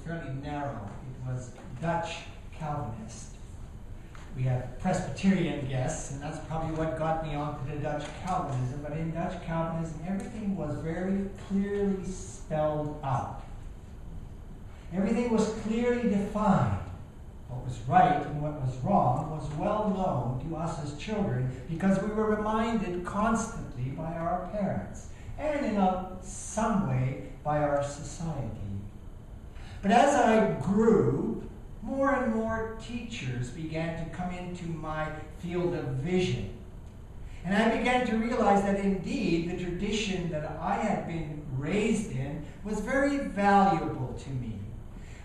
fairly narrow. It was Dutch Calvinist. We have Presbyterian guests, and that's probably what got me onto the Dutch Calvinism. But in Dutch Calvinism, everything was very clearly spelled out. Everything was clearly defined. What was right and what was wrong was well known to us as children because we were reminded constantly by our parents and in some way by our society. But as I grew, more and more teachers began to come into my field of vision. And I began to realize that indeed the tradition that I had been raised in was very valuable to me.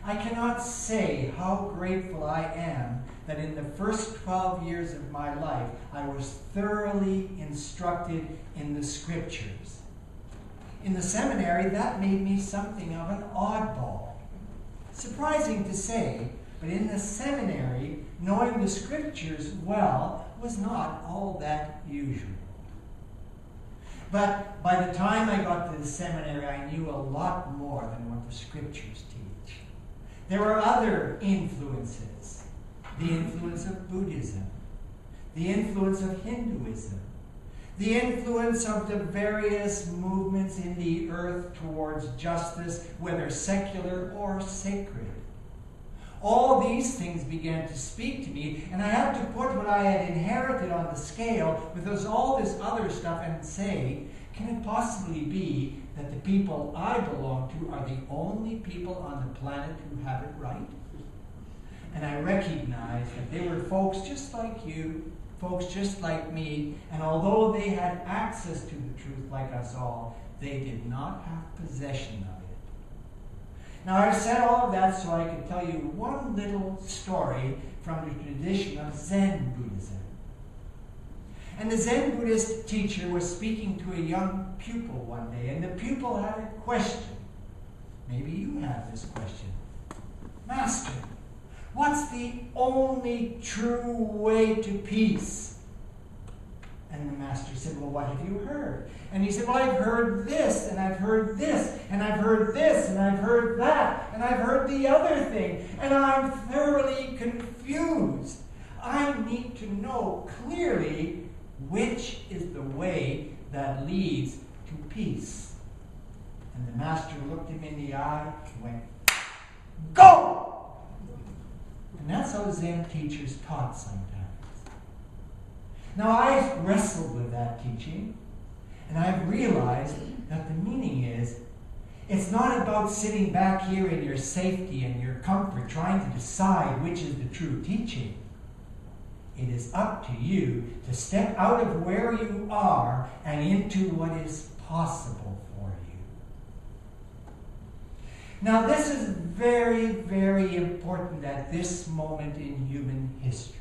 I cannot say how grateful I am that in the first 12 years of my life, I was thoroughly instructed in the Scriptures. In the seminary, that made me something of an oddball. Surprising to say, but in the seminary, knowing the Scriptures well was not all that usual. But by the time I got to the seminary, I knew a lot more than what the Scriptures teach. There were other influences. The influence of Buddhism, the influence of Hinduism, the influence of the various movements in the earth towards justice, whether secular or sacred. All these things began to speak to me, and I had to put what I had inherited on the scale with all this other stuff and say, can it possibly be that the people I belong to are the only people on the planet who have it right? And I recognized that they were folks just like you, folks just like me, and although they had access to the truth like us all, they did not have possession of it. Now, I've said all of that so I can tell you one little story from the tradition of Zen Buddhism. And the Zen Buddhist teacher was speaking to a young pupil one day, and the pupil had a question. Maybe you have this question. Master, what's the only true way to peace? And the master said, well, what have you heard? And he said, well, I've heard this, and I've heard this, and I've heard this, and I've heard that, and I've heard the other thing, and I'm thoroughly confused. I need to know clearly which is the way that leads to peace. And the master looked him in the eye and went, go! And that's how Zen teachers taught sometimes. Now, I've wrestled with that teaching, and I've realized that the meaning is, it's not about sitting back here in your safety and your comfort trying to decide which is the true teaching. It is up to you to step out of where you are and into what is possible for you. Now, this is very, very important at this moment in human history.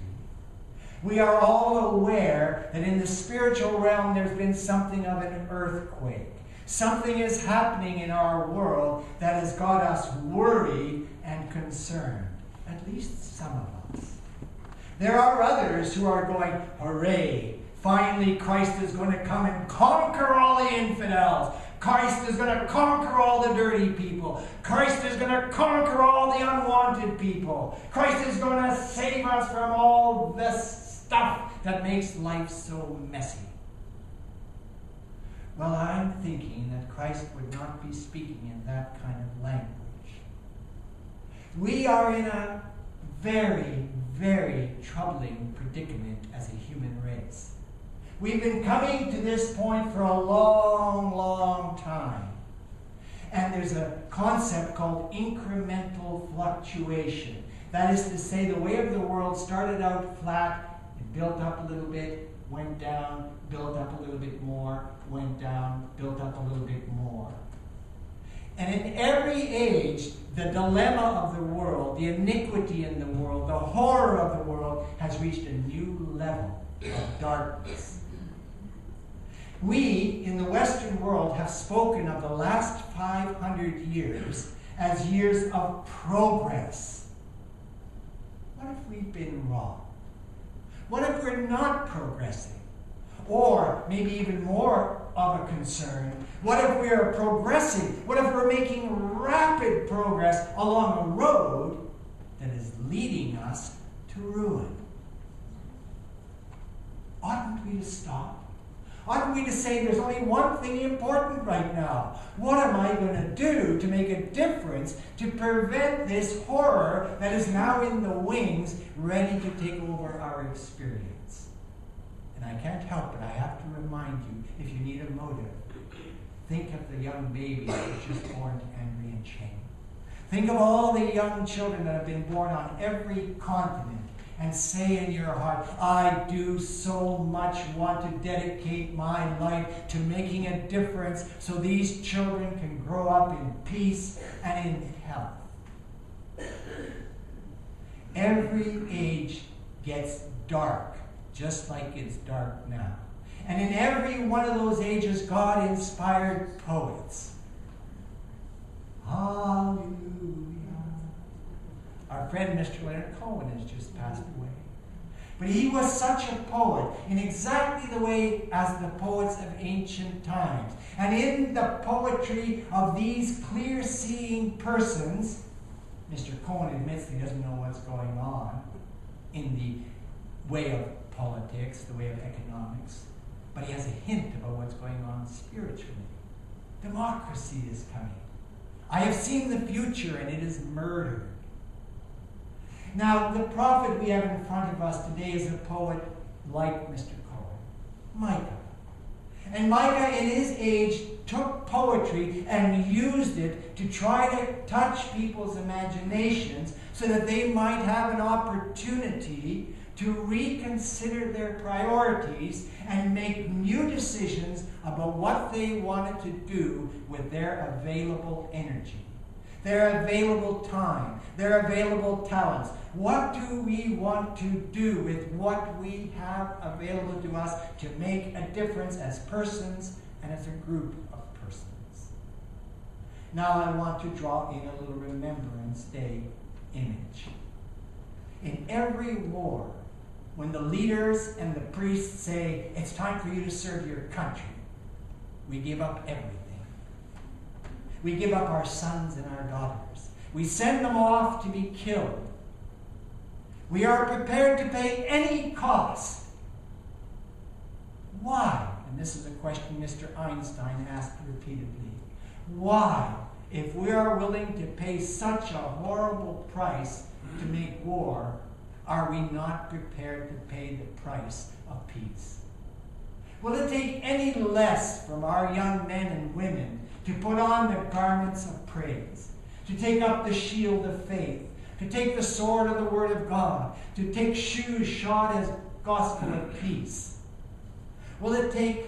We are all aware that in the spiritual realm there's been something of an earthquake. Something is happening in our world that has got us worried and concerned. At least some of us. There are others who are going, hooray, finally Christ is going to come and conquer all the infidels. Christ is going to conquer all the dirty people. Christ is going to conquer all the unwanted people. Christ is going to save us from all this stuff that makes life so messy. Well, I'm thinking that Christ would not be speaking in that kind of language. We are in a very, very troubling predicament as a human race. We've been coming to this point for a long, long time. And there's a concept called incremental fluctuation. That is to say, the way of the world started out flat, it built up a little bit, went down, built up a little bit more, went down, built up a little bit more. And in every age, the dilemma of the world, the iniquity in the world, the horror of the world has reached a new level of darkness. We, in the Western world, have spoken of the last 500 years as years of progress. What if we've been wrong? What if we're not progressing? Or maybe even more of a concern, what if we are progressing? What if we're making rapid progress along a road that is leading us to ruin? Oughtn't we to stop? Oughtn't we to say there's only one thing important right now? What am I going to do to make a difference to prevent this horror that is now in the wings, ready to take over our experience? And I can't help it. I have to remind you, if you need a motive, think of the young baby that was just born to Henry and Shane. Think of all the young children that have been born on every continent, and say in your heart, I do so much want to dedicate my life to making a difference so these children can grow up in peace and in health. Every age gets dark, just like it's dark now. And in every one of those ages, God inspired poets. Hallelujah. Our friend Mr. Leonard Cohen has just passed away. But he was such a poet in exactly the way as the poets of ancient times. And in the poetry of these clear-seeing persons, Mr. Cohen admits he doesn't know what's going on in the way of politics, the way of economics, but he has a hint about what's going on spiritually. Democracy is coming. I have seen the future, and it is murder. Now, the prophet we have in front of us today is a poet like Mr. Cohen, Micah. And Micah, in his age, took poetry and used it to try to touch people's imaginations so that they might have an opportunity to reconsider their priorities and make new decisions about what they wanted to do with their available energy, their available time, their available talents. What do we want to do with what we have available to us to make a difference as persons and as a group of persons? Now I want to draw in a little Remembrance Day image. In every war, when the leaders and the priests say, it's time for you to serve your country, we give up everything. We give up our sons and our daughters. We send them off to be killed. We are prepared to pay any cost. Why? And this is a question Mr. Einstein asked repeatedly. Why, if we are willing to pay such a horrible price to make war, are we not prepared to pay the price of peace? Will it take any less from our young men and women to put on the garments of praise, to take up the shield of faith, to take the sword of the Word of God, to take shoes shod as gospel of peace? Will it take,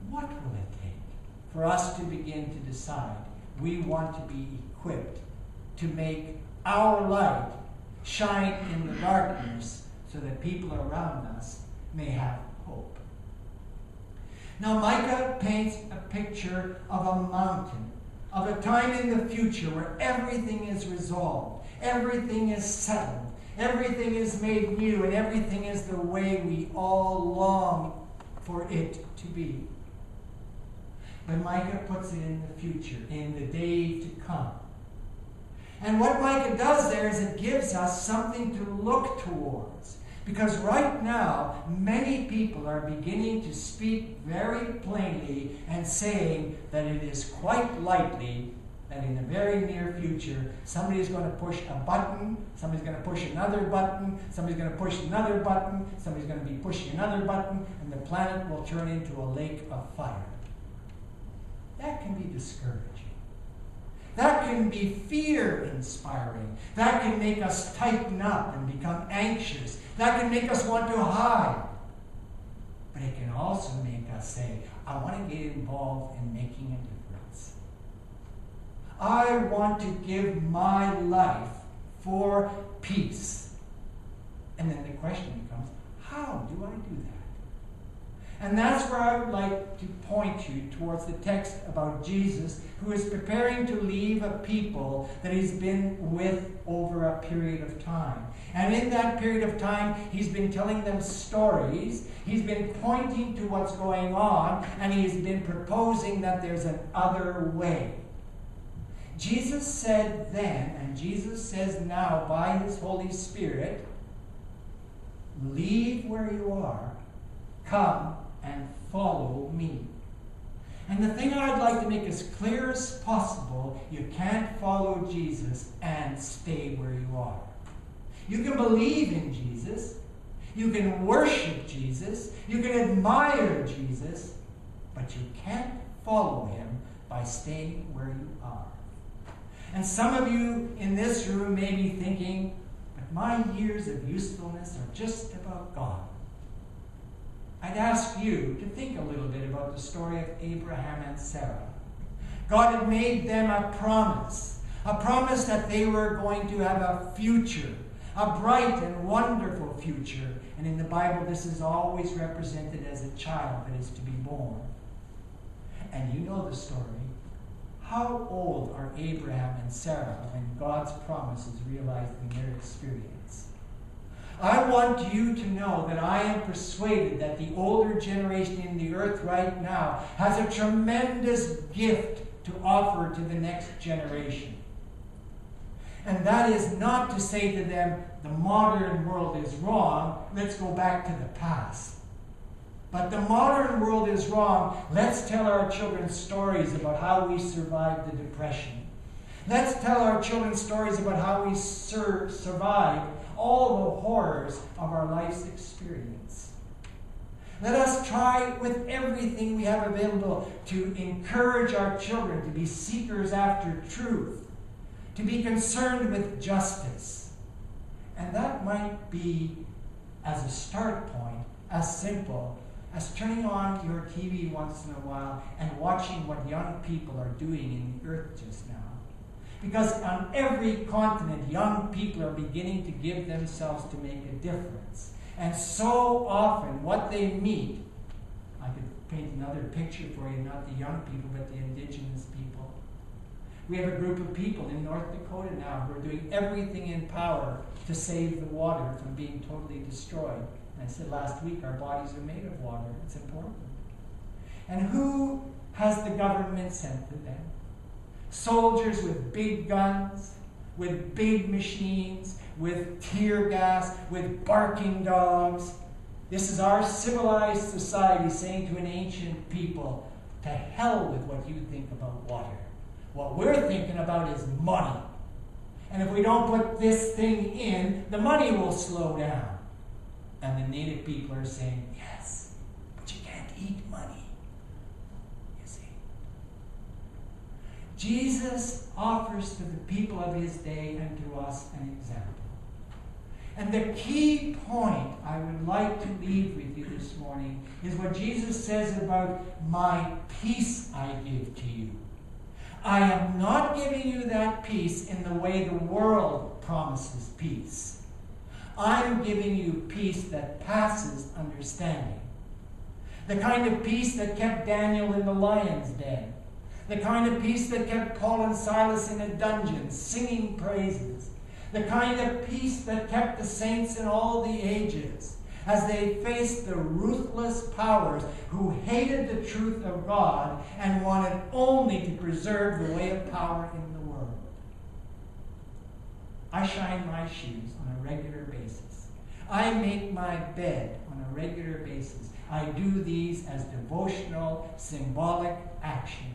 what will it take for us to begin to decide we want to be equipped to make our light shine in the darkness so that people around us may have hope? Now Micah paints a picture of a mountain, of a time in the future where everything is resolved, everything is settled, everything is made new, and everything is the way we all long for it to be. But Micah puts it in the future, in the day to come. And what Micah does there is it gives us something to look towards. Because right now, many people are beginning to speak very plainly and saying that it is quite likely that in the very near future, somebody is going to push a button, somebody's going to push another button, somebody's going to push another button, somebody's going to be pushing another button, and the planet will turn into a lake of fire. That can be discouraging. That can be fear-inspiring. That can make us tighten up and become anxious. That can make us want to hide. But it can also make us say, I want to get involved in making a difference. I want to give my life for peace. And then the question becomes, how do I do that? And that's where I would like to point you towards the text about Jesus, who is preparing to leave a people that he's been with over a period of time. And in that period of time, he's been telling them stories. He's been pointing to what's going on, and he's been proposing that there's an other way. Jesus said then, and Jesus says now by his Holy Spirit, leave where you are, come and follow me. And the thing I'd like to make as clear as possible, you can't follow Jesus and stay where you are. You can believe in Jesus, you can worship Jesus, you can admire Jesus, but you can't follow him by staying where you are. And some of you in this room may be thinking, but my years of usefulness are just about gone. I'd ask you to think a little bit about the story of Abraham and Sarah. God had made them a promise that they were going to have a future, a bright and wonderful future. And in the Bible, this is always represented as a child that is to be born. And you know the story. How old are Abraham and Sarah when God's promise is realized in their experience? I want you to know that I am persuaded that the older generation in the earth right now has a tremendous gift to offer to the next generation. And that is not to say to them, the modern world is wrong, let's go back to the past. But the modern world is wrong, let's tell our children stories about how we survived the Depression. Let's tell our children stories about how we survived all the horrors of our life's experience. Let us try with everything we have available to encourage our children to be seekers after truth, to be concerned with justice. And that might be, as a start point, as simple as turning on your TV once in a while and watching what young people are doing in the earth just now. Because on every continent, young people are beginning to give themselves to make a difference. And so often, what they meet, I could paint another picture for you, not the young people, but the indigenous people. We have a group of people in North Dakota now who are doing everything in power to save the water from being totally destroyed. And I said last week, our bodies are made of water. It's important. And who has the government sent to them? Soldiers with big guns, with big machines, with tear gas, with barking dogs. This is our civilized society saying to an ancient people, to hell with what you think about water. What we're thinking about is money. And if we don't put this thing in, the money will slow down. And the native people are saying, yes, but you can't eat money. Jesus offers to the people of his day and to us an example. And the key point I would like to leave with you this morning is what Jesus says about my peace I give to you. I am not giving you that peace in the way the world promises peace. I'm giving you peace that passes understanding. The kind of peace that kept Daniel in the lion's den. The kind of peace that kept Paul and Silas in a dungeon, singing praises. The kind of peace that kept the saints in all the ages as they faced the ruthless powers who hated the truth of God and wanted only to preserve the way of power in the world. I shine my shoes on a regular basis. I make my bed on a regular basis. I do these as devotional, symbolic actions.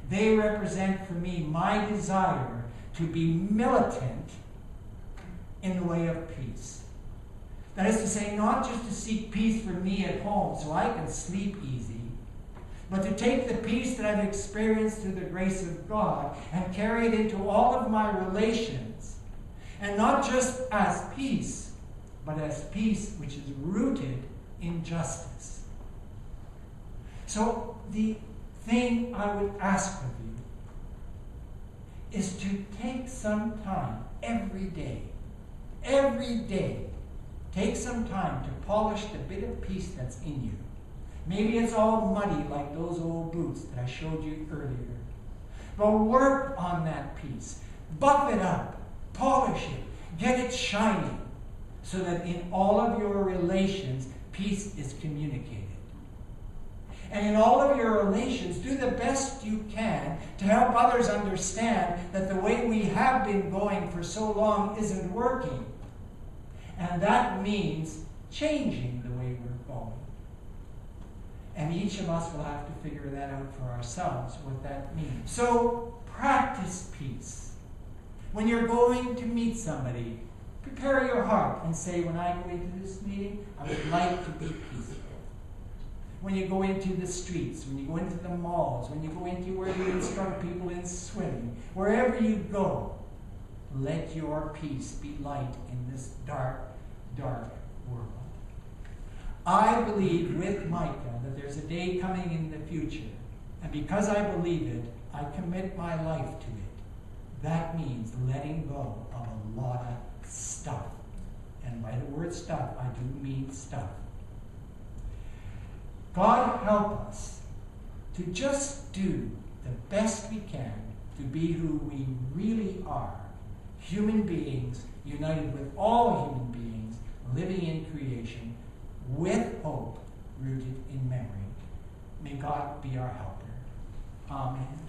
They represent for me my desire to be militant in the way of peace. That is to say, not just to seek peace for me at home so I can sleep easy, but to take the peace that I've experienced through the grace of God and carry it into all of my relations. And not just as peace, but as peace which is rooted in justice. So the thing I would ask of you is to take some time every day, take some time to polish the bit of peace that's in you Maybe it's all muddy like those old boots that I showed you earlier. But work on that peace. Buff it up. Polish it. Get it shining. So that in all of your relations, peace is communicated. And in all of your relations, do the best you can to help others understand that the way we have been going for so long isn't working. And that means changing the way we're going. And each of us will have to figure that out for ourselves, what that means. So practice peace. When you're going to meet somebody, prepare your heart and say, when I go into this meeting, I would like to be peaceful. When you go into the streets, when you go into the malls, when you go into where you instruct people in swimming, wherever you go, let your peace be light in this dark, dark world. I believe with Micah that there's a day coming in the future, and because I believe it, I commit my life to it. That means letting go of a lot of stuff. And by the word stuff, I do mean stuff. God help us to just do the best we can to be who we really are. Human beings united with all human beings, living in creation, with hope rooted in memory. May God be our helper. Amen.